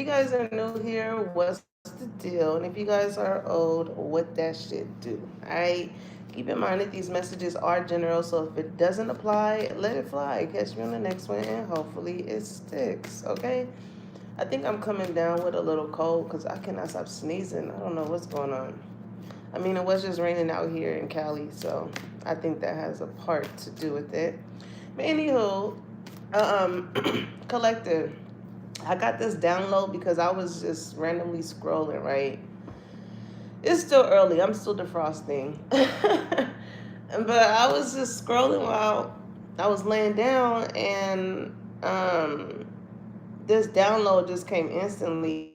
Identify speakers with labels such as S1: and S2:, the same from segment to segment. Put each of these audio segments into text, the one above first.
S1: you guys are new here, what's the deal? And if you guys are old, what that shit do? Alright? Keep in mind that these messages are general, so if it doesn't apply, let it fly. Catch me on the next one, and hopefully it sticks, okay? I think I'm coming down with a little cold because I cannot stop sneezing. I don't know what's going on. I mean, it was just raining out here in Cali, so I think that has a part to do with it. But anywho, collective. I got this download because I was just randomly scrolling, right? It's still early. I'm still defrosting. But I was just scrolling while I was laying down, and this download just came instantly.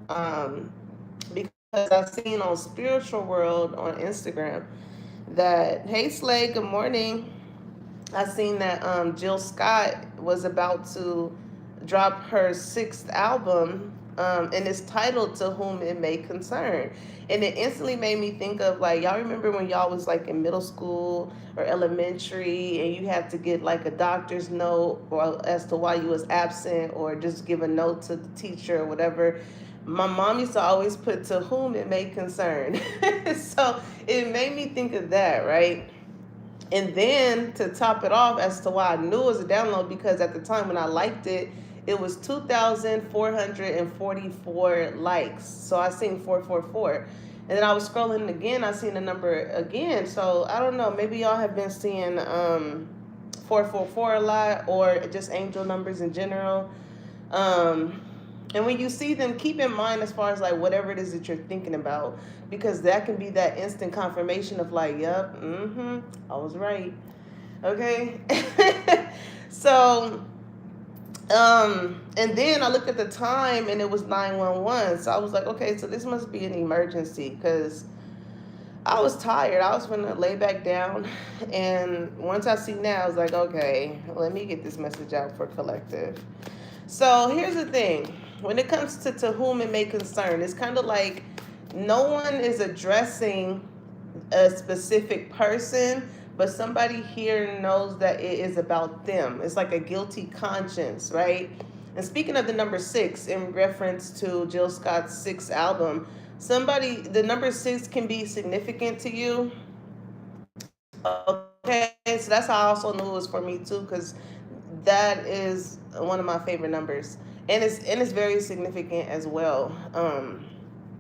S1: Because I seen on Spiritual World on Instagram that, hey Slay, good morning. I seen that Jill Scott was about to drop her sixth album, and it's titled "To Whom It May Concern," and it instantly made me think of, like, y'all remember when y'all was like in middle school or elementary, and you had to get like a doctor's note or as to why you was absent, or just give a note to the teacher or whatever. My mom used to always put "To Whom It May Concern," so it made me think of that, right? And then to top it off, as to why I knew it was a download, because at the time when I liked it, it was 2,444 likes. So I seen 444. And then I was scrolling again, I seen the number again. So I don't know, maybe y'all have been seeing 444 a lot, or just angel numbers in general. Um, and when you see them, keep in mind as far as like whatever it is that you're thinking about, because that can be that instant confirmation of like, yep, I was right. Okay. So, and then I looked at the time and it was 911. So I was like, okay, so this must be an emergency, because I was tired. I was gonna lay back down, and once I see now, I was like, okay, let me get this message out for collective. So here's the thing. When it comes to whom it may concern, it's kind of like no one is addressing a specific person, but somebody here knows that it is about them. It's like a guilty conscience, right? And speaking of the number six, in reference to Jill Scott's sixth album, the number six can be significant to you. Okay, so that's how I also knew it was for me too, because that is one of my favorite numbers, and it's very significant as well.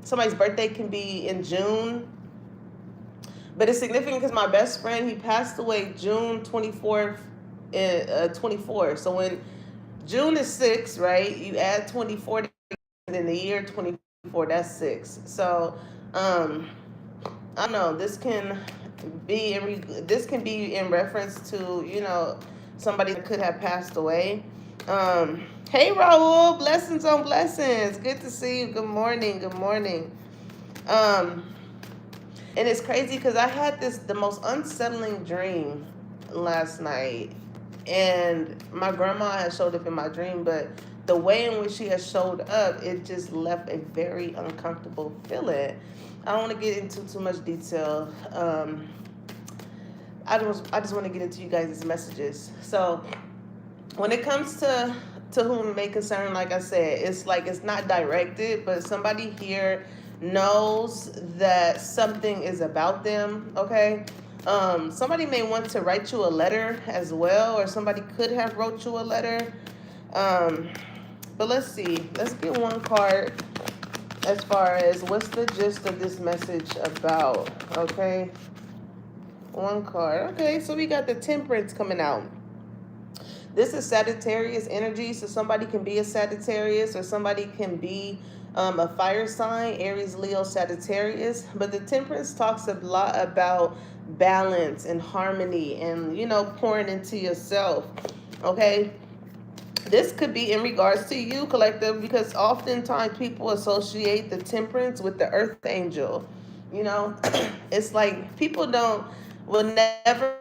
S1: Somebody's birthday can be in June, but it's significant because my best friend, he passed away June 24th, 24. So when June is 6, right? You add 24, and then the year 24, that's 6. So, um, I don't know. This can be in reference to, somebody that could have passed away. Hey Raul, blessings on blessings. Good to see you. Good morning. Good morning. Um, and it's crazy because I had the most unsettling dream last night, and my grandma had showed up in my dream, but the way in which she has showed up, it just left a very uncomfortable feeling. I don't want to get into too much detail. I just want to get into you guys' messages. So when it comes to whom it may concern, like I said, it's like it's not directed, but somebody here knows that something is about them. Okay. Somebody may want to write you a letter as well, or somebody could have wrote you a letter. Um, but let's see. Let's get one card as far as what's the gist of this message about. Okay. One card. Okay, so we got the Temperance coming out. This is Sagittarius energy, so somebody can be a Sagittarius, or somebody can be a fire sign, Aries, Leo, Sagittarius. But the Temperance talks a lot about balance and harmony, and pouring into yourself. Okay, this could be in regards to you, collective, because oftentimes people associate the Temperance with the Earth Angel. You know, it's like people will never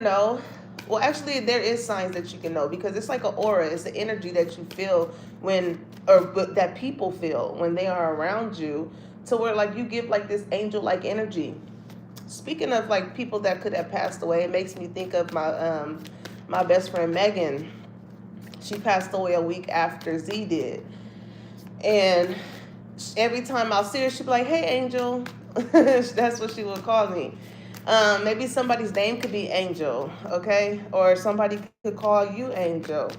S1: know. Well, actually, there is signs that you can know, because it's like an aura. It's the energy that you feel that people feel when they are around you, to where like you give like this angel-like energy. Speaking of like people that could have passed away, it makes me think of my best friend Megan. She passed away a week after Z did. And every time I'll see her, she'd be like, "Hey, Angel." That's what she would call me. Maybe somebody's name could be Angel, okay? Or somebody could call you Angel.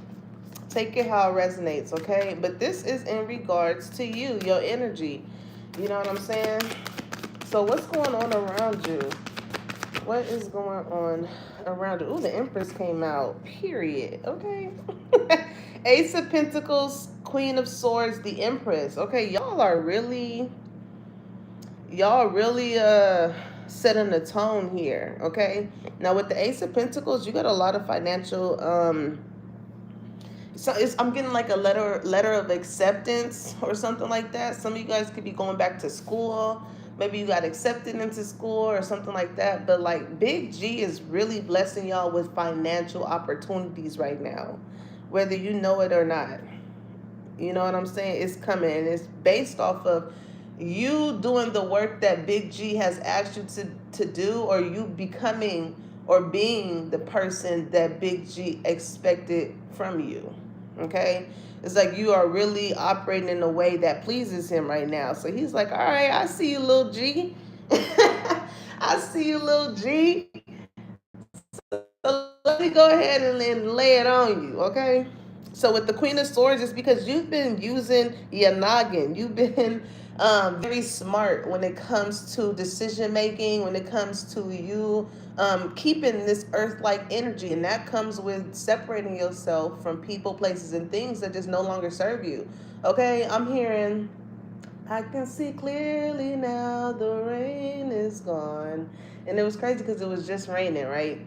S1: Take it how it resonates, okay? But this is in regards to you, your energy. You know what I'm saying? So what's going on around you? What is going on around you? Ooh, the Empress came out. Period. Okay. Ace of Pentacles, Queen of Swords, the Empress. Okay, y'all really setting the tone here, okay? Now with the Ace of Pentacles, you got a lot of financial I'm getting like a letter of acceptance or something like that. Some of you guys could be going back to school. Maybe you got accepted into school or something like that. But like Big G is really blessing y'all with financial opportunities right now, whether you know it or not. You know what I'm saying? It's coming. It's based off of you doing the work that Big G has asked you to do, or you becoming or being the person that Big G expected from you. Okay? It's like you are really operating in a way that pleases him right now. So he's like, all right, I see you, little G. I see you, little G. So let me go ahead and lay it on you, okay? So with the Queen of Swords, it's because you've been using your noggin. You've been very smart when it comes to decision making, when it comes to you keeping this earth-like energy. And that comes with separating yourself from people, places, and things that just no longer serve you. Okay, I'm hearing, I can see clearly now, the rain is gone. And it was crazy because it was just raining, right?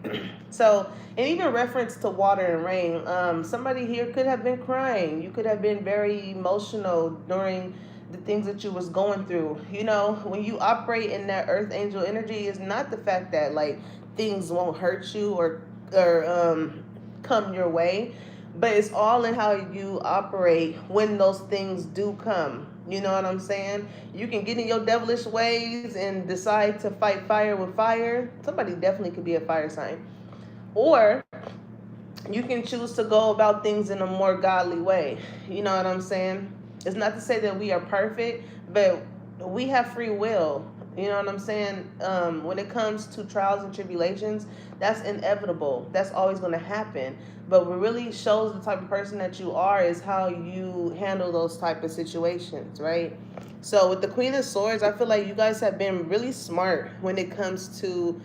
S1: So, and even reference to water and rain, somebody here could have been crying. You could have been very emotional during the things that you was going through. You know, when you operate in that earth angel energy, it's not the fact that like things won't hurt you or come your way, but it's all in how you operate when those things do come. You know what I'm saying? You can get in your devilish ways and decide to fight fire with fire. Somebody definitely could be a fire sign. Or you can choose to go about things in a more godly way. You know what I'm saying? It's not to say that we are perfect, but we have free will. You know what I'm saying? When it comes to trials and tribulations, that's inevitable. That's always going to happen. But what really shows the type of person that you are is how you handle those type of situations, right? So with the Queen of Swords, I feel like you guys have been really smart when it comes to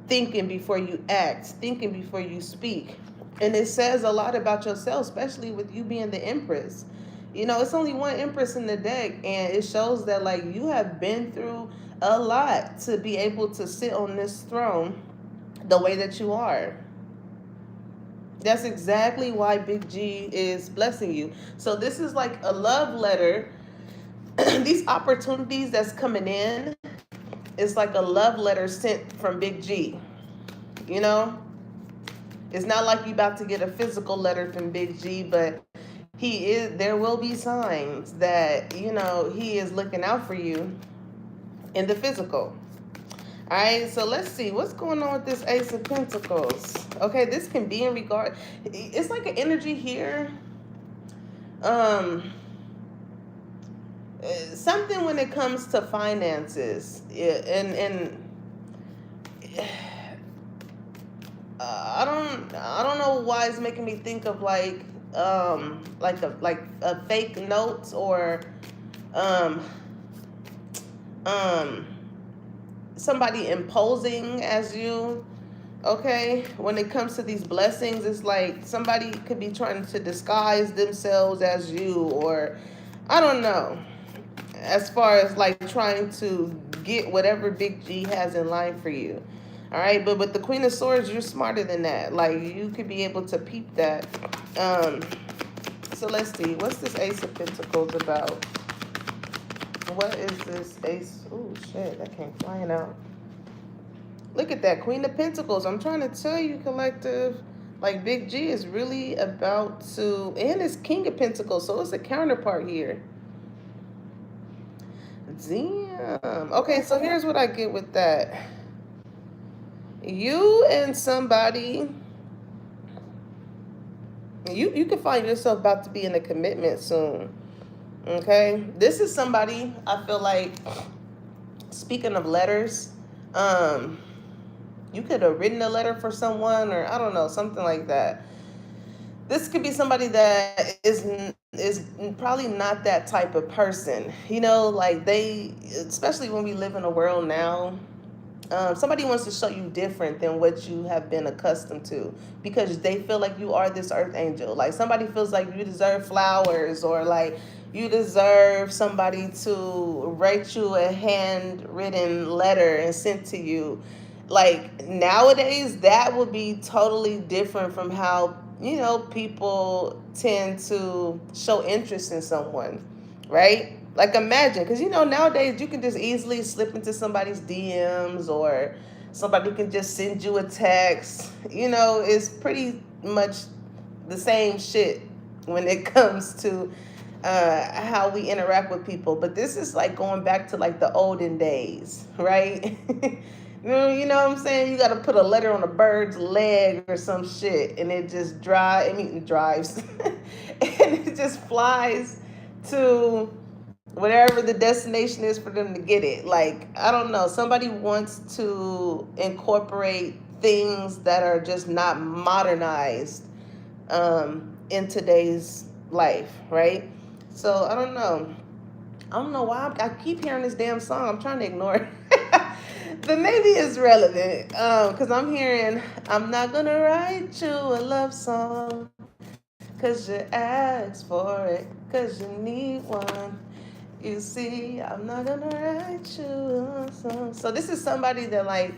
S1: thinking before you act, thinking before you speak. And it says a lot about yourself, especially with you being the Empress. You know, it's only one Empress in the deck, and it shows that like you have been through a lot to be able to sit on this throne the way that you are. That's exactly why Big G is blessing you. So this is like a love letter. These opportunities that's coming in, it's like a love letter sent from Big G. You know? It's not like you about to get a physical letter from Big G, but there will be signs that, you know, he is looking out for you in the physical. All right, so let's see what's going on with this Ace of Pentacles. Okay, this can be in regard, it's like an energy here. Something when it comes to finances, and I don't know why it's making me think of like a fake note or somebody imposing as you. Okay, when it comes to these blessings, it's like somebody could be trying to disguise themselves as you, or I don't know, as far as like trying to get whatever Big G has in line for you. All right, but with the Queen of Swords, you're smarter than that. Like you could be able to peep that. So let's see, what's this Ace of Pentacles about? What is this Ace? Oh shit, that came flying out. Look at that, Queen of Pentacles. I'm trying to tell you, collective, like Big G is really about to, and it's King of Pentacles, so it's a counterpart here. Damn. Okay, so here's what I get with that. You and somebody You can find yourself about to be in a commitment soon. Okay, this is somebody I feel like. Speaking of letters, um, you could have written a letter for someone, or I don't know, something like that. This could be somebody that is probably not that type of person. You know, like they, especially when we live in a world now. Somebody wants to show you different than what you have been accustomed to because they feel like you are this earth angel. Like somebody feels like you deserve flowers, or like you deserve somebody to write you a handwritten letter and send to you. Like nowadays, that would be totally different from how, people tend to show interest in someone, right? Like imagine, because nowadays you can just easily slip into somebody's DMs, or somebody can just send you a text. It's pretty much the same shit when it comes to how we interact with people. But this is like going back to like the olden days, right? You know what I'm saying? You got to put a letter on a bird's leg or some shit, and it just drives, and it just flies to whatever the destination is for them to get it. Like, I don't know, somebody wants to incorporate things that are just not modernized in today's life, right? So I don't know why I keep hearing this damn song. I'm trying to ignore it. But maybe it's relevant because I'm hearing, I'm not gonna write you a love song because you asked for it, because you need one. You see, I'm not gonna write you a song. So this is somebody that, like,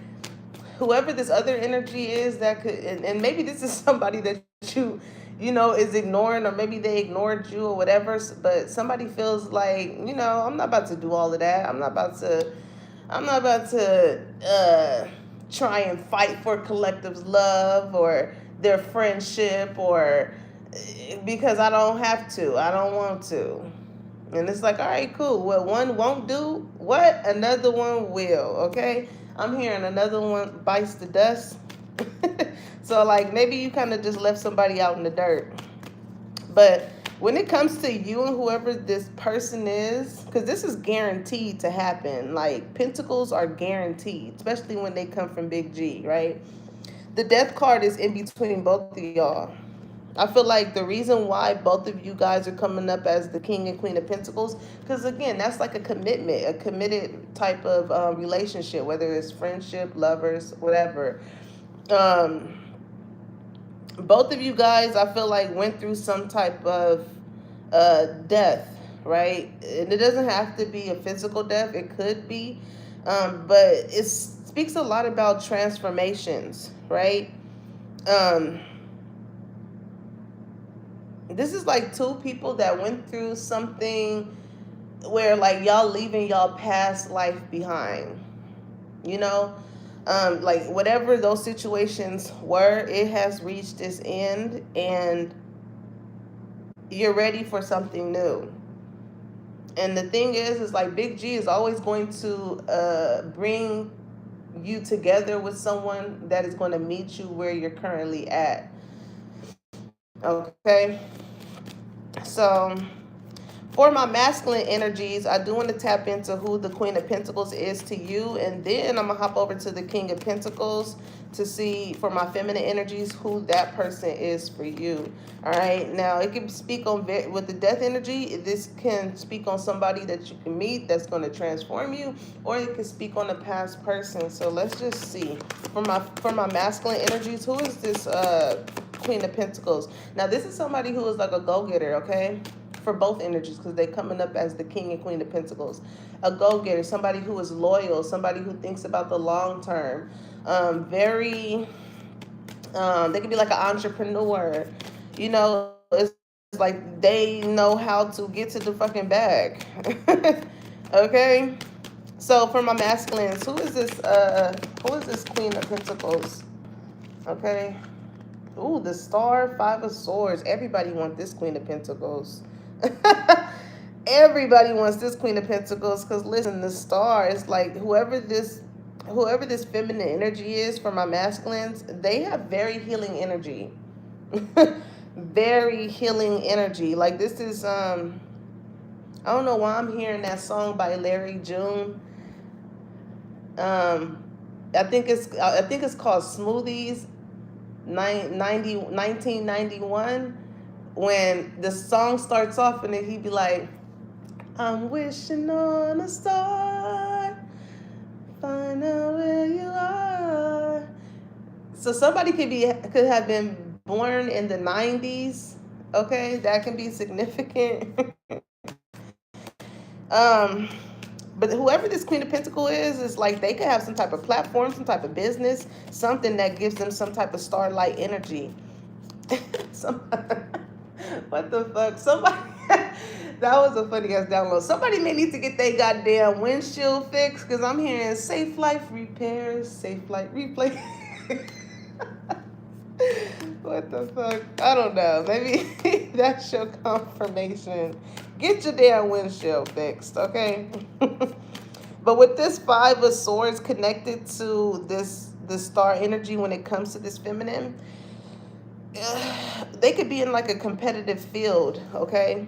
S1: whoever this other energy is that could, and maybe this is somebody that is ignoring, or maybe they ignored you or whatever. But somebody feels like, I'm not about to do all of that. I'm not about to try and fight for collective's love or their friendship, or because I don't have to. I don't want to. And it's like, all right, cool. Well, one won't do what? Another one will, okay? I'm hearing another one bites the dust. So, like, maybe you kind of just left somebody out in the dirt. But when it comes to you and whoever this person is, because this is guaranteed to happen. Like, pentacles are guaranteed, especially when they come from Big G, right? The death card is in between both of y'all. I feel like the reason why both of you guys are coming up as the King and Queen of Pentacles, because again, that's like a commitment, a committed type of relationship, whether it's friendship, lovers, whatever. Um, Both of you guys, I feel like, went through some type of death, right? And it doesn't have to be a physical death, it could be. But it speaks a lot about transformations, right? Um, this is like two people that went through something where, like, y'all leaving y'all past life behind, you know? Like, whatever those situations were, it has reached its end, and you're ready for something new. And the thing is like, Big G is always going to bring you together with someone that is going to meet you where you're currently at. Okay? So, for my masculine energies, I do want to tap into who the Queen of Pentacles is to you, and then I'm going to hop over to the King of Pentacles to see, for my feminine energies, who that person is for you. All right? Now, it can speak on, with the death energy, this can speak on somebody that you can meet that's going to transform you, or it can speak on a past person. So let's just see. For my masculine energies, who is this Queen of Pentacles? Now, this is somebody who is like a go-getter, okay? For both energies, because they're coming up as the King and Queen of Pentacles. A go-getter, somebody who is loyal, somebody who thinks about the long term. They can be like an entrepreneur. It's like they know how to get to the fucking bag. Okay? So for my masculines, who is this Queen of Pentacles? Okay. Ooh, the Star, Five of Swords. Everybody wants this Queen of Pentacles. Everybody wants this Queen of Pentacles, because listen, the Star is like, whoever this feminine energy is for my masculines, they have very healing energy. very healing energy. Like this is I don't know why I'm hearing that song by Larry June. Um, I think it's called Smoothies 1991. When the song starts off and then he'd be like, I'm wishing on a star, find out where you are. So somebody could have been born in the 90s. Okay, that can be significant. um but whoever this Queen of Pentacles is like they could have some type of platform, some type of business, something that gives them some type of starlight energy. some, what the fuck? Somebody that was a funny ass download. Somebody may need to get their goddamn windshield fixed because I'm hearing safe life repairs, safe light replay. What the fuck? I don't know. Maybe that's your confirmation. Get your damn windshield fixed, okay? But with this Five of Swords connected to this star energy when it comes to this feminine, they could be in like a competitive field, okay?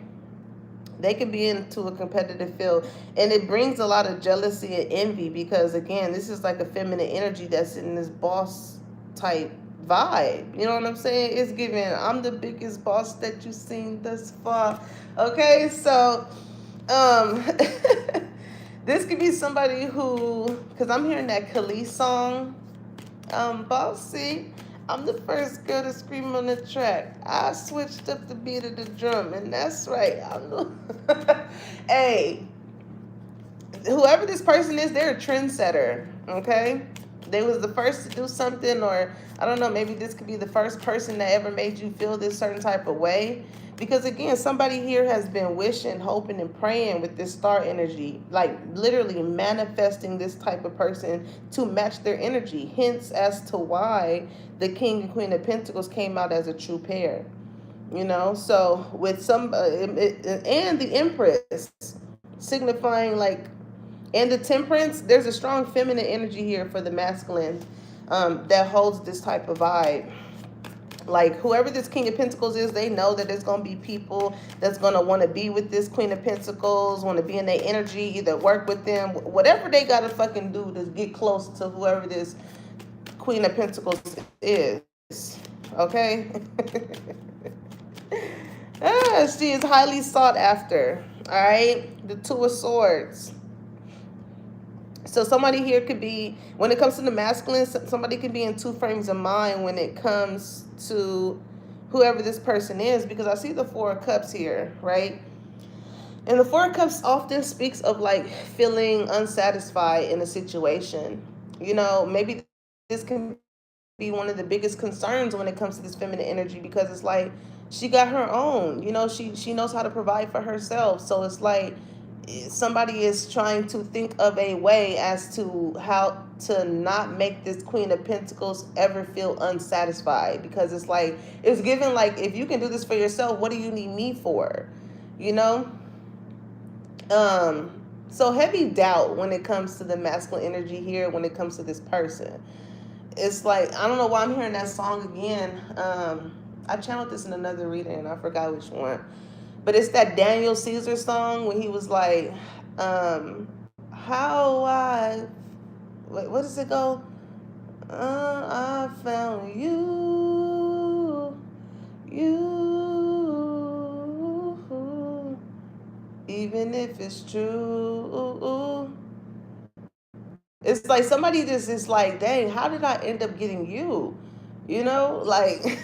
S1: They could be into a competitive field, and it brings a lot of jealousy and envy because again, this is like a feminine energy that's in this boss type vibe. You know what I'm saying? It's giving I'm the biggest boss that you've seen thus far. Okay, so this could be somebody who, because I'm hearing that Khalees song, Bossy, I'm the first girl to scream on the track. I switched up the beat of the drum, and that's right. I'm the hey, whoever this person is, they're a trendsetter, okay? They was the first to do something, or I don't know, maybe this could be the first person that ever made you feel this certain type of way. Because again, somebody here has been wishing, hoping, and praying with this star energy, like literally manifesting this type of person to match their energy. Hence as to why the King and Queen of Pentacles came out as a true pair. You know, so with some, and the Empress signifying like, and the Temperance, there's a strong feminine energy here for the masculine that holds this type of vibe. Like whoever this King of Pentacles is, they know that there's going to be people that's going to want to be with this Queen of Pentacles, want to be in their energy, either work with them, whatever they got to fucking do to get close to whoever this Queen of Pentacles is. Okay? She is highly sought after. All right? The Two of Swords. So somebody here could be, when it comes to the masculine, somebody could be in two frames of mind when it comes to whoever this person is, because I see the Four of Cups here, right? And the Four of Cups often speaks of like feeling unsatisfied in a situation. You know, maybe this can be one of the biggest concerns when it comes to this feminine energy, because it's like she got her own, you know, she knows how to provide for herself. So it's like somebody is trying to think of a way as to how to not make this Queen of Pentacles ever feel unsatisfied, because it's like it's given like, if you can do this for yourself, what do you need me for, you know? So heavy doubt when it comes to the masculine energy here, when it comes to this person. It's like, I don't know why I'm hearing that song again. I channeled this in another reading and I forgot which one. But it's that Daniel Caesar song when he was like, what does it go? I found you, even if it's true. It's like somebody just is like, dang, how did I end up getting you? You know, like,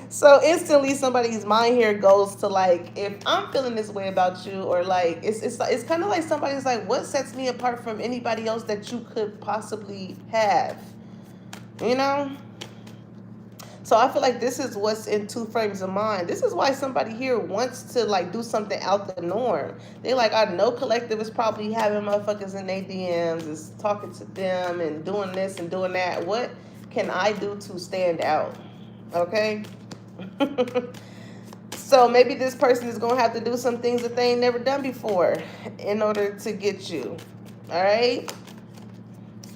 S1: so instantly somebody's mind here goes to like, if I'm feeling this way about you, or like, it's kind of like somebody's like, what sets me apart from anybody else that you could possibly have, you know? So I feel like this is what's in two frames of mind. This is why somebody here wants to like do something out the norm. They like, I know collective is probably having motherfuckers in their DMs, is talking to them and doing this and doing that. What can I do to stand out? Okay? So maybe this person is going to have to do some things that they ain't never done before in order to get you. All right?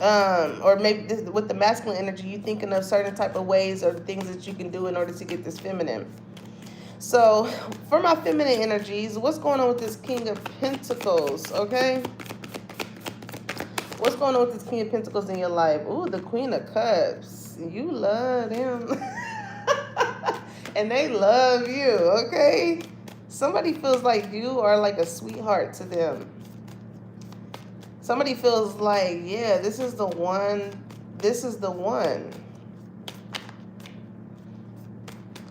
S1: or maybe with the masculine energy, you thinking of certain type of ways or things that you can do in order to get this feminine. So for my feminine energies, what's going on with this King of Pentacles? Okay, what's going on with this King of Pentacles in your life? Ooh, the Queen of Cups. You love them. And they love you, okay? Somebody feels like you are like a sweetheart to them. Somebody feels like, yeah, this is the one. This is the one.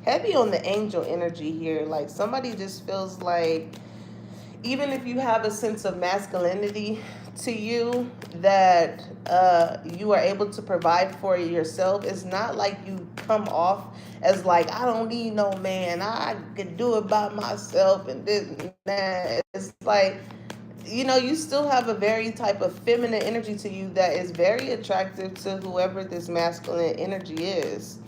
S1: Heavy on the angel energy here. Like somebody just feels like, even if you have a sense of masculinity to you, that you are able to provide for yourself, it's not like you come off as like, I don't need no man, I can do it by myself and this and that. It's like, you know, you still have a very type of feminine energy to you that is very attractive to whoever this masculine energy is.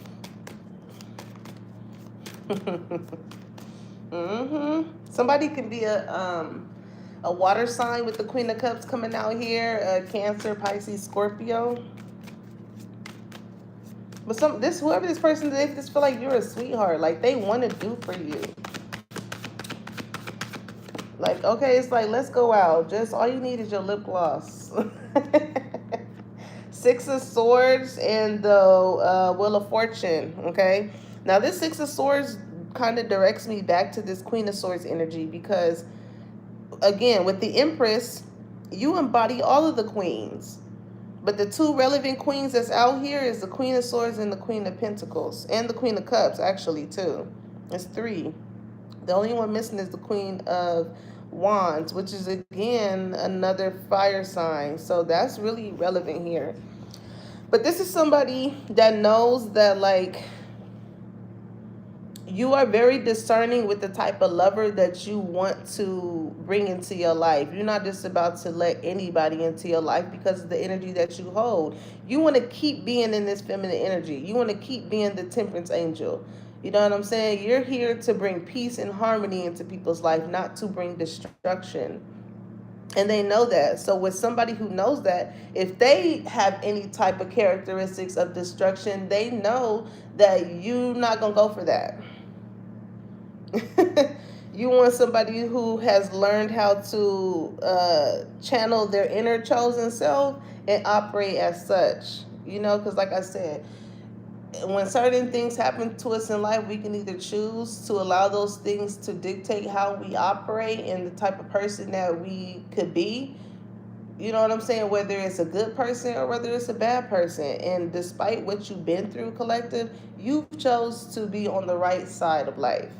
S1: Somebody can be a water sign with the Queen of Cups coming out here, Cancer, Pisces, Scorpio. But whoever this person, they just feel like you're a sweetheart. Like they want to do for you. Like, okay, it's like, let's go out. Just all you need is your lip gloss. Six of Swords and the Wheel of Fortune. Okay. Now this Six of Swords kind of directs me back to this Queen of Swords energy, because again, with the Empress, you embody all of the queens. But the two relevant queens that's out here is the Queen of Swords and the Queen of Pentacles. And the Queen of Cups, actually, too. It's three. The only one missing is the Queen of Wands, which is, again, another fire sign. So that's really relevant here. But this is somebody that knows that, like, you are very discerning with the type of lover that you want to bring into your life. You're not just about to let anybody into your life because of the energy that you hold. You want to keep being in this feminine energy. You want to keep being the temperance angel. You know what I'm saying? You're here to bring peace and harmony into people's life, not to bring destruction. And they know that. So with somebody who knows that, if they have any type of characteristics of destruction, they know that you're not going to go for that. You want somebody who has learned how to channel their inner chosen self and operate as such. You know, because like I said, when certain things happen to us in life, we can either choose to allow those things to dictate how we operate and the type of person that we could be. You know what I'm saying? Whether it's a good person or whether it's a bad person. And despite what you've been through, collective, you chose to be on the right side of life.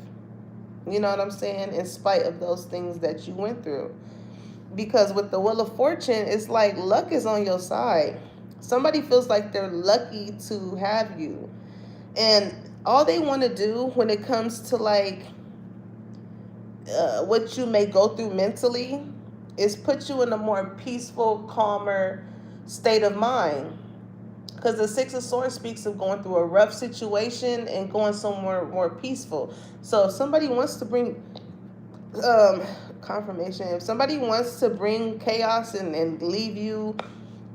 S1: You know what I'm saying? In spite of those things that you went through. Because with the Wheel of Fortune, it's like luck is on your side. Somebody feels like they're lucky to have you. And all they want to do when it comes to like what you may go through mentally is put you in a more peaceful, calmer state of mind. Because the Six of Swords speaks of going through a rough situation and going somewhere more peaceful. So if somebody wants to bring confirmation, if somebody wants to bring chaos and leave you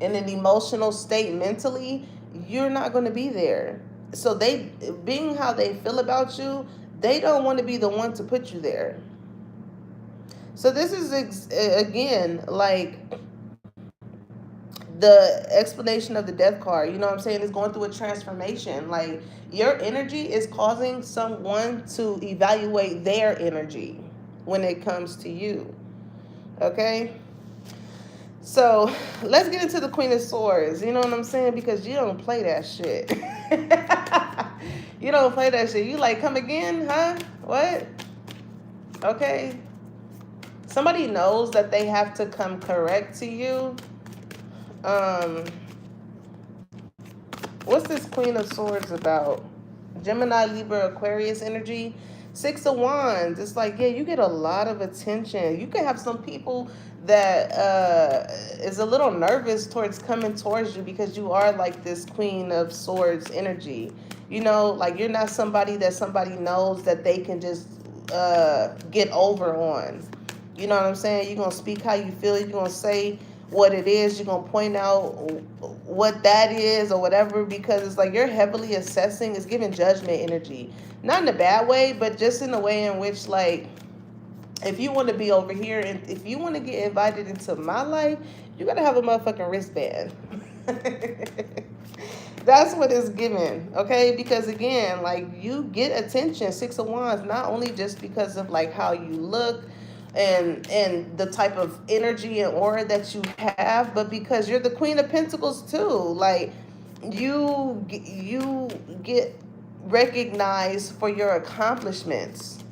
S1: in an emotional state mentally, you're not going to be there. So they, being how they feel about you, they don't want to be the one to put you there. So this is, again, like the explanation of the Death card. You know what I'm saying? It's going through a transformation. Like your energy is causing someone to evaluate their energy when it comes to you. Okay? So let's get into the Queen of Swords. You know what I'm saying? Because you don't play that shit. You don't play that shit. You like, come again? Huh? What? Okay. Somebody knows that they have to come correct to you. What's this Queen of Swords about? Gemini, Libra, Aquarius energy. Six of Wands. It's like, yeah, you get a lot of attention. You can have some people that is a little nervous towards coming towards you because you are like this Queen of Swords energy. You know, like you're not somebody that somebody knows that they can just get over on. You know what I'm saying? You're going to speak how you feel. You're going to say what it is. You're gonna point out what that is or whatever, because it's like you're heavily assessing. It's giving judgment energy, not in a bad way, but just in a way in which, like, if you want to be over here and if you want to get invited into my life, you gotta have a motherfucking wristband. That's what it's given, okay? Because again, like, you get attention, Six of Wands, not only just because of like how you look and the type of energy and aura that you have, but because you're the Queen of Pentacles too. Like, you get recognized for your accomplishments,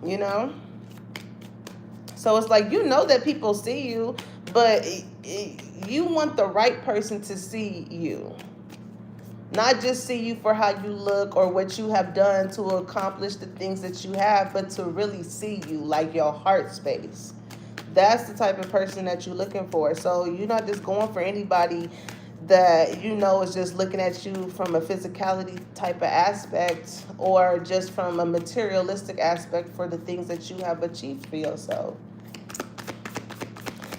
S1: you know? So it's like, you know that people see you, but you want the right person to see you. Not just see you for how you look or what you have done to accomplish the things that you have, but to really see you, like your heart space. That's the type of person that you're looking for. So you're not just going for anybody that you know is just looking at you from a physicality type of aspect, or just from a materialistic aspect for the things that you have achieved for yourself.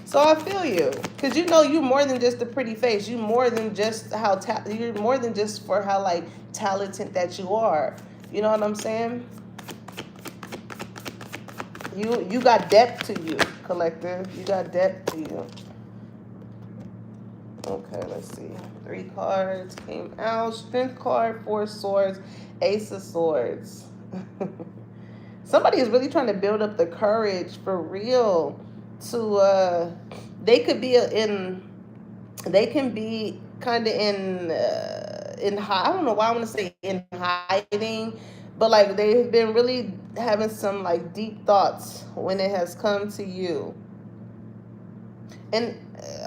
S1: So I feel you, because you know you're more than just a pretty face. You're more than just you're more than just for how like talented that you are. You know what I'm saying? You got depth to you, collective. You got depth to you. Okay, let's see. 3 cards came out. Strength card, 4 swords, Ace of Swords. Somebody is really trying to build up the courage for real to they can be kind of in high, I don't know why I want to say in hiding, but like they've been really having some like deep thoughts when it has come to you. And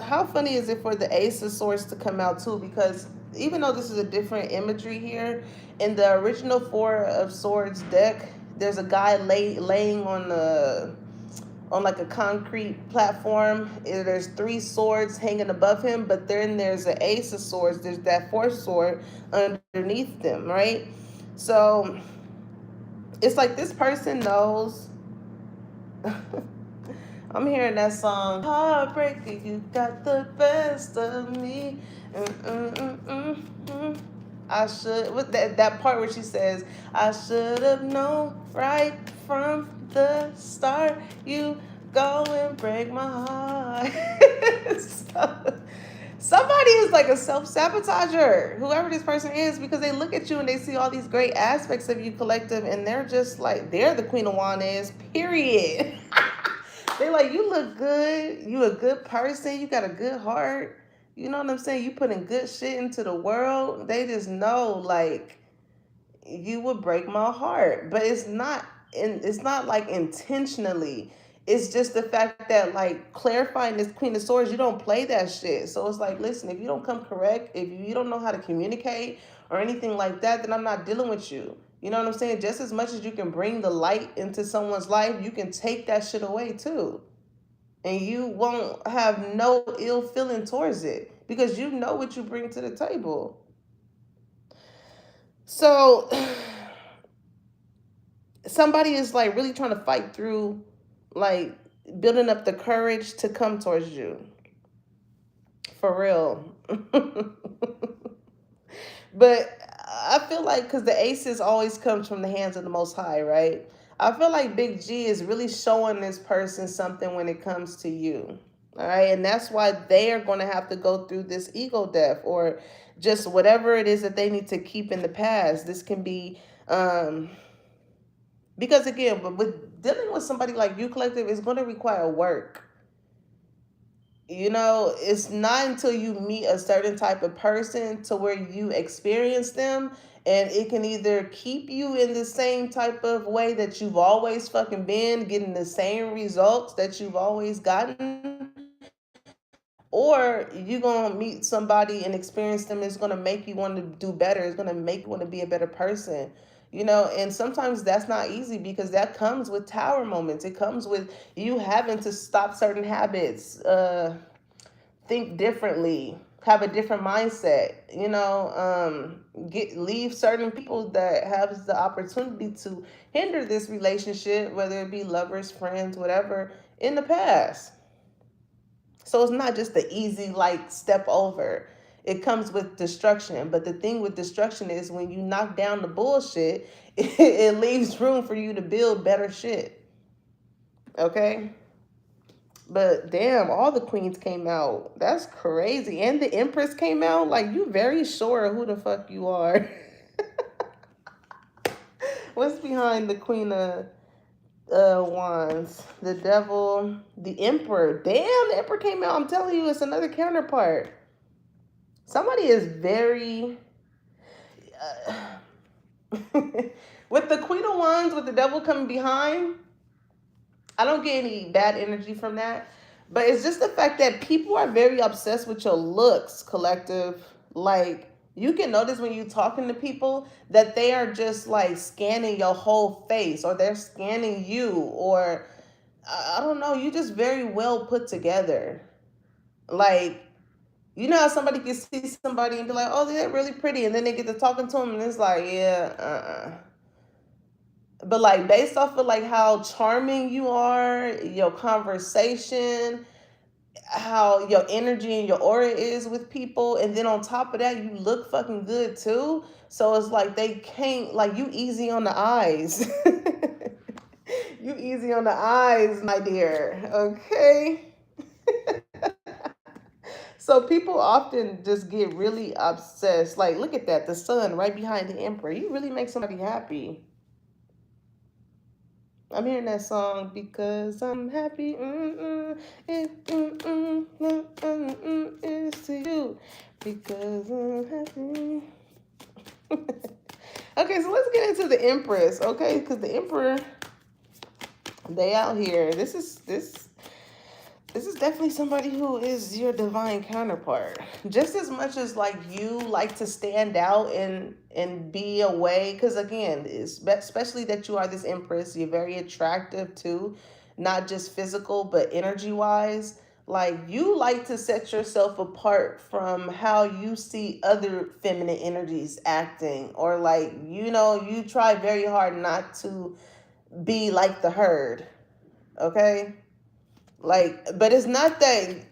S1: how funny is it for the Ace of Swords to come out too? Because even though this is a different imagery here, in the original 4 of Swords deck, there's a guy laying on like a concrete platform. There's 3 swords hanging above him, but then there's an Ace of Swords. There's that 4th sword underneath them, right? So it's like this person knows. I'm hearing that song, Heartbreaker, you got the best of me. I should, with that part where she says, I should have known right from the start, you go and break my heart. So, somebody is like a self-sabotager, whoever this person is, because they look at you and they see all these great aspects of you, collective, and they're just like, they're the Queen of Wands, period. They're like, you look good, you a good person, you got a good heart. You know what I'm saying? You putting good shit into the world. They just know, like, you would break my heart. But it's not like intentionally. It's just the fact that, like, clarifying this Queen of Swords, you don't play that shit. So it's like, listen, if you don't come correct, if you don't know how to communicate or anything like that, then I'm not dealing with you. You know what I'm saying? Just as much as you can bring the light into someone's life, you can take that shit away too. And you won't have no ill feeling towards it because you know what you bring to the table. So somebody is like really trying to fight through, like, building up the courage to come towards you. For real. But I feel like, because the aces always comes from the hands of the Most High, right? I feel like Big G is really showing this person something when it comes to you. All right. And that's why they are going to have to go through this ego death, or just whatever it is that they need to keep in the past. This can be, because again, but with dealing with somebody like you, collective, is going to require work. You know, it's not until you meet a certain type of person to where you experience them, and it can either keep you in the same type of way that you've always fucking been, getting the same results that you've always gotten, or you're gonna meet somebody and experience them. It's gonna make you want to do better. It's gonna make you want to be a better person. You know, and sometimes that's not easy, because that comes with tower moments. It comes with you having to stop certain habits, think differently, have a different mindset, you know, leave certain people that have the opportunity to hinder this relationship, whether it be lovers, friends, whatever, in the past. So it's not just the easy like step over. It comes with destruction. But the thing with destruction is when you knock down the bullshit, it leaves room for you to build better shit. Okay? But damn, all the queens came out. That's crazy. And the Empress came out. Like, you very sure who the fuck you are. What's behind the Queen of Wands? The Devil, the Emperor. Damn, the Emperor came out. I'm telling you, it's another counterpart. Somebody is very with the Queen of Wands, with the Devil coming behind. I don't get any bad energy from that. But it's just the fact that people are very obsessed with your looks, collective. Like, you can notice when you're talking to people that they are just like scanning your whole face, or they're scanning you, or I don't know, you just very well put together. Like, you know how somebody can see somebody and be like, oh, they're really pretty. And then they get to talking to them and it's like, yeah. But like based off of like how charming you are, your conversation, how your energy and your aura is with people, and then on top of that, you look fucking good too. So it's like they can't, like, you easy on the eyes. You easy on the eyes, my dear. Okay. So people often just get really obsessed. Like, look at that, the sun right behind the emperor. You really make somebody happy. I'm hearing that song because I'm happy. It's to you because I'm happy. Okay, so let's get into the Empress, okay? Because the Emperor, they out here. This is definitely somebody who is your divine counterpart. Just as much as like you like to stand out and be away, because again, especially that you are this Empress, you're very attractive too, not just physical but energy wise. Like, you like to set yourself apart from how you see other feminine energies acting, or like, you try very hard not to be like the herd. Okay, like, but it's not that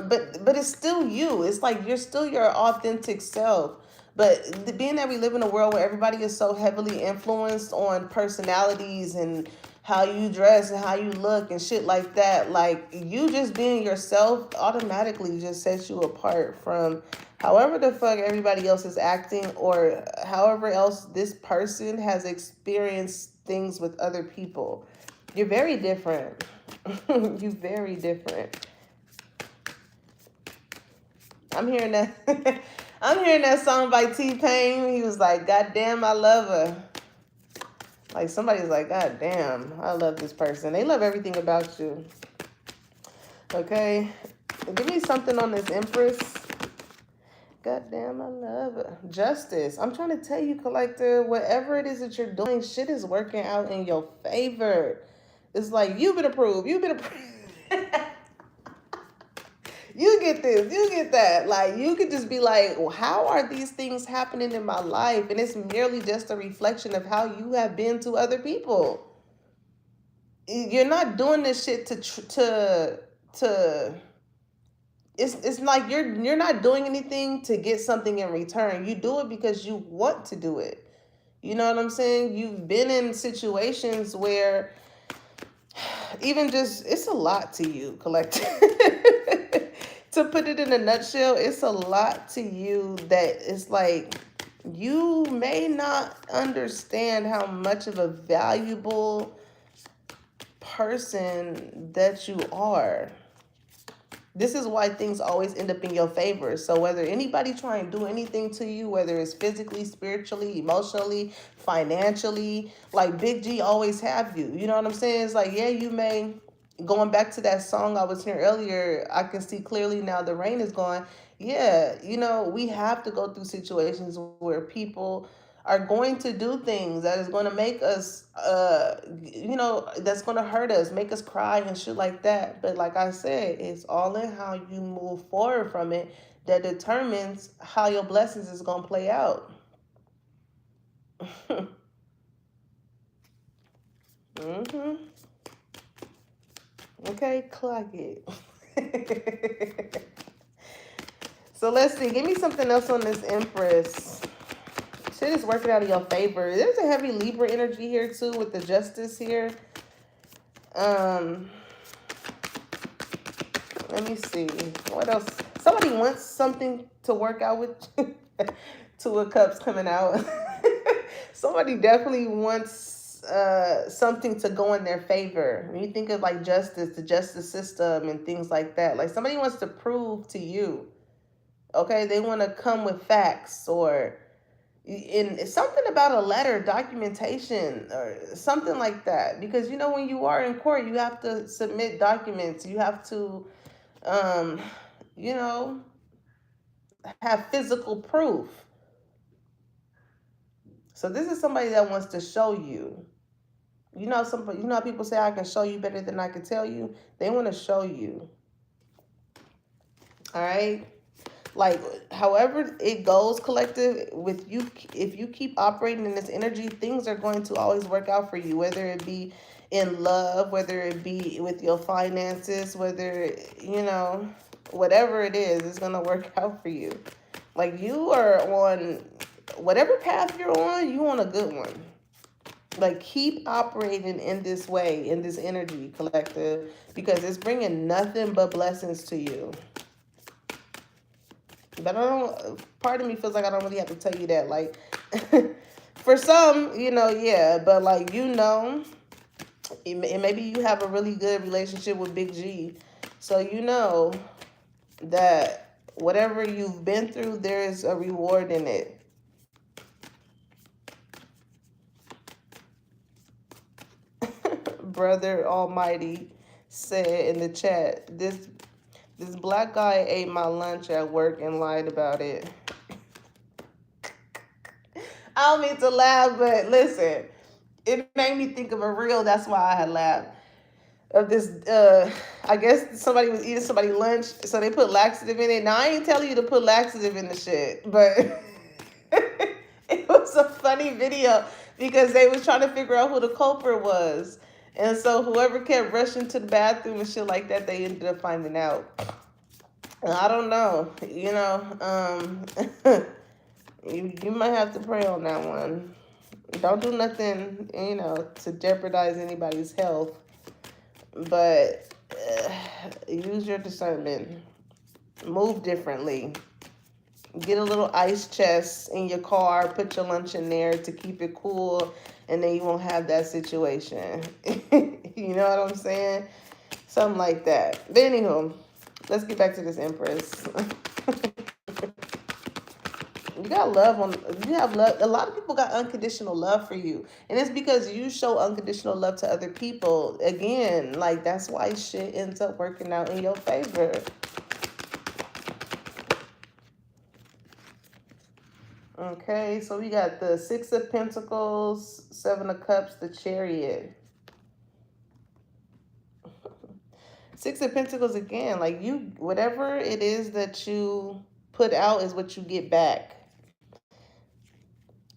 S1: but it's still you. It's like you're still your authentic self. But being that we live in a world where everybody is so heavily influenced on personalities and how you dress and how you look and shit like that, like, you just being yourself automatically just sets you apart from however the fuck everybody else is acting, or however else this person has experienced things with other people. You're very different. You very different. I'm hearing that. I'm hearing that song by T-Pain. He was like, God damn, I love her. Like, somebody's like, God damn, I love this person. They love everything about you. Okay. Give me something on this Empress. God damn, I love her. Justice. I'm trying to tell you, collector, whatever it is that you're doing, shit is working out in your favor. It's like, you've been approved. You've been approved. You get this, you get that. Like, you could just be like, well, how are these things happening in my life? And it's merely just a reflection of how you have been to other people. You're not doing this shit to it's like you're not doing anything to get something in return. You do it because you want to do it. You know what I'm saying? You've been in situations where even just, it's a lot to you, collective. To put it in a nutshell, it's a lot to you that it's like you may not understand how much of a valuable person that you are. This is why things always end up in your favor. So whether anybody try and do anything to you, whether it's physically, spiritually, emotionally, financially, like Big G always have you. You know what I'm saying? It's like, yeah, you may, going back to that song I was hearing earlier, I can see clearly now the rain is gone. Yeah, we have to go through situations where people are going to do things that is going to make us that's going to hurt us, make us cry and shit like that. But like I said, it's all in how you move forward from it that determines how your blessings is going to play out. Okay, clock it. So let's see. Give me something else on this Empress. Shit is working out in your favor. There's a heavy Libra energy here too with the Justice here. Let me see. What else? Somebody wants something to work out with. Two of Cups coming out. Somebody definitely wants something to go in their favor. When you think of like justice, the justice system and things like that, like somebody wants to prove to you, okay, they want to come with facts or in something about a letter, documentation or something like that. Because you know, when you are in court, you have to submit documents. You have to, you know, have physical proof. So this is somebody that wants to show you. You know, you know how people say I can show you better than I can tell you? They want to show you. All right? Like, however it goes, collective, with you, if you keep operating in this energy, things are going to always work out for you, whether it be in love, whether it be with your finances, whether, you know, whatever it is, it's going to work out for you. Like, you are on whatever path you're on, you on a good one. Like, keep operating in this way, in this energy, collective, because it's bringing nothing but blessings to you. But I don't, part of me feels like I don't really have to tell you that. Like, for some, you know, yeah, but like, you know, maybe you have a really good relationship with Big G. So you know that whatever you've been through, there's a reward in it. Brother Almighty said in the chat, this black guy ate my lunch at work and lied about it. I don't mean to laugh, but listen, it made me think of a reel. That's why I had laughed. Of this, I guess somebody was eating somebody's lunch, so they put laxative in it. Now, I ain't telling you to put laxative in the shit, but it was a funny video because they was trying to figure out who the culprit was. And so whoever kept rushing to the bathroom and shit like that, they ended up finding out. I don't know, you know, you might have to pray on that one. Don't do nothing, you know, to jeopardize anybody's health, but use your discernment. Move differently. Get a little ice chest in your car, put your lunch in there to keep it cool, and then you won't have that situation. You know what I'm saying? Something like that. But anywho, let's get back to this Empress. You got love on, you have love. A lot of people got unconditional love for you. And it's because you show unconditional love to other people. Again, like, that's why shit ends up working out in your favor. Okay, so we got the Six of Pentacles, Seven of Cups, the Chariot. Six of Pentacles again, like, you, whatever it is that you put out is what you get back.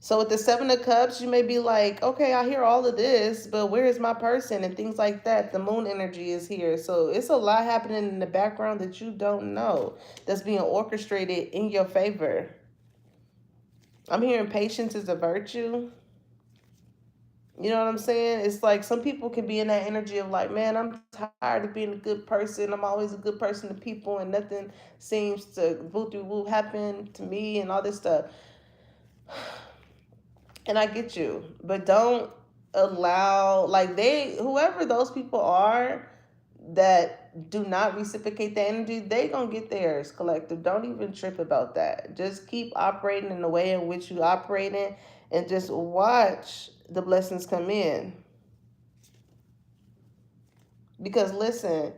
S1: So with the Seven of Cups, you may be like, okay, I hear all of this, but where is my person and things like that. The moon energy is here. So it's a lot happening in the background that you don't know that's being orchestrated in your favor. I'm hearing patience is a virtue. You know what I'm saying? It's like some people can be in that energy of like, man, I'm tired of being a good person. I'm always a good person to people and nothing seems to woo happen to me and all this stuff. And I get you, but don't allow, like, whoever those people are that do not reciprocate the energy, they gonna get theirs, collective. Don't even trip about that. Just keep operating in the way in which you operate in and just watch the blessings come in. Because listen,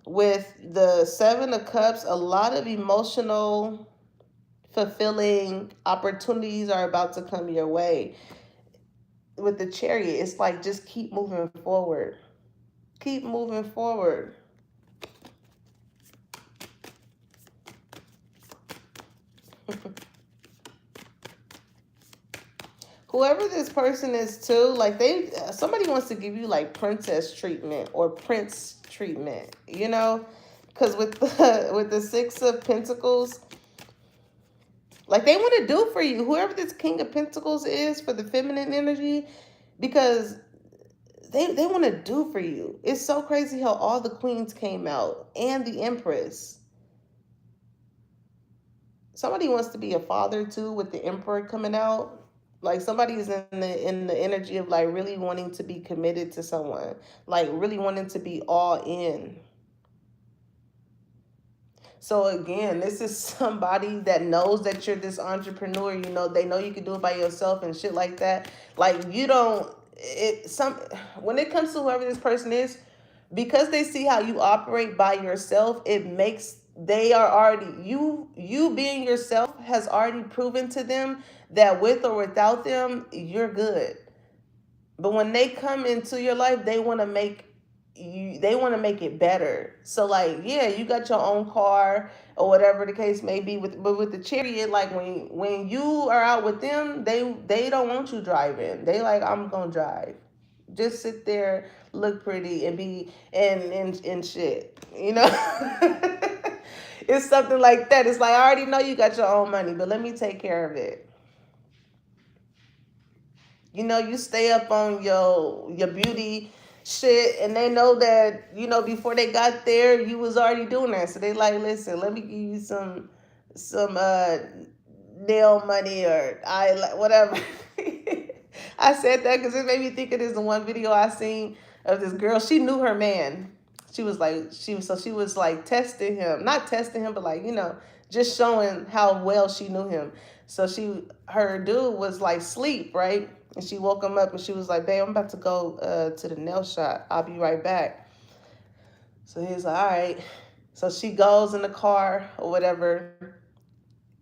S1: with the Seven of Cups, a lot of emotional fulfilling opportunities are about to come your way. With the Chariot, it's like, just keep moving forward. Keep moving forward. Whoever this person is too, like, somebody wants to give you like princess treatment or prince treatment, you know? Because with the Six of Pentacles, like they want to do for you, whoever this King of Pentacles is for the feminine energy, because they want to do for you. It's so crazy how all the queens came out and the Empress. Somebody wants to be a father too with the Emperor coming out. Like somebody's in the energy of like really wanting to be committed to someone, like really wanting to be all in. So again, this is somebody that knows that you're this entrepreneur. You know, they know you can do it by yourself and shit like that. Like you don't. When it comes to whoever this person is, because they see how you operate by yourself, it makes they are already you being yourself has already proven to them that with or without them, you're good. But when they come into your life, they want to make it better. So like, yeah, you got your own car or whatever the case may be but with the Chariot, like when you are out with them, they don't want you driving. They like, I'm going to drive. Just sit there, look pretty and be and shit. You know? It's something like that. It's like, I already know you got your own money, but let me take care of it. You know, you stay up on your beauty shit, and they know that, you know, before they got there, you was already doing that. So they like, listen, let me give you some nail money or whatever. I said that because it made me think of this one video I seen of this girl. She knew her man. She was like testing him, not testing him, but like, you know, just showing how well she knew him. So her dude was like sleep, right? And she woke him up and she was like, babe, I'm about to go to the nail shop. I'll be right back. So he's like, all right. So she goes in the car or whatever.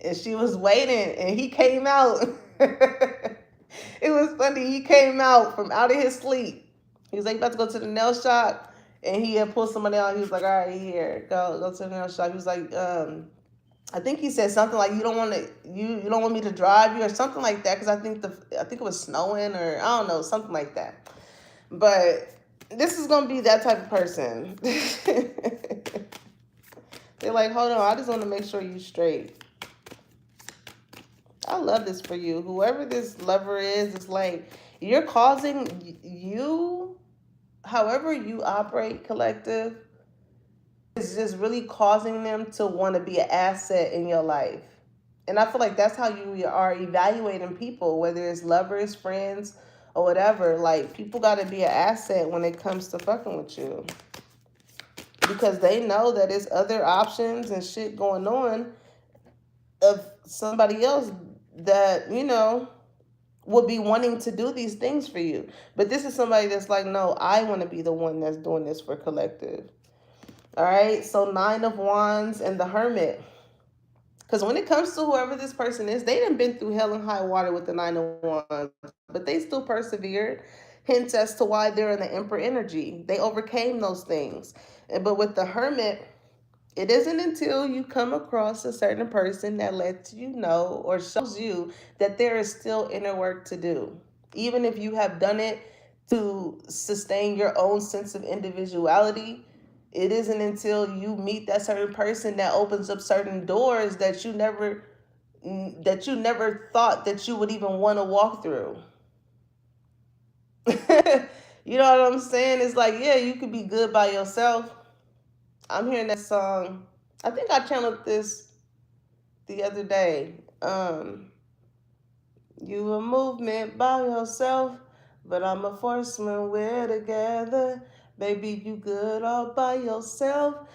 S1: And she was waiting and he came out. It was funny. He came out from out of his sleep. He was like, about to go to the nail shop. And he had pulled somebody out. He was like, all right, here, go to the nail shop. He was like, I think he said something like, you don't want me to drive you or something like that, because I think it was snowing or I don't know, something like that. But this is gonna be that type of person. They're like, hold on, I just want to make sure you straight. I love this for you. Whoever this lover is, it's like you're causing you, however you operate, collective, is just really causing them to want to be an asset in your life. And I feel like that's how you are evaluating people, whether it's lovers, friends, or whatever. Like, people got to be an asset when it comes to fucking with you. Because they know that there's other options and shit going on of somebody else that, you know, would be wanting to do these things for you. But this is somebody that's like, no, I want to be the one that's doing this for collective. All right, so 9 of Wands and the Hermit. Because when it comes to whoever this person is, they done been through hell and high water with the 9 of Wands, but they still persevered. Hence as to why they're in the Emperor energy. They overcame those things. But with the Hermit, it isn't until you come across a certain person that lets you know or shows you that there is still inner work to do. Even if you have done it to sustain your own sense of individuality, it isn't until you meet that certain person that opens up certain doors that you never thought that you would even want to walk through. You know what I'm saying? It's like, yeah, you could be good by yourself. I'm hearing that song. I think I channeled this the other day. You a movement by yourself, but I'm a force when we're together. Baby, you good all by yourself.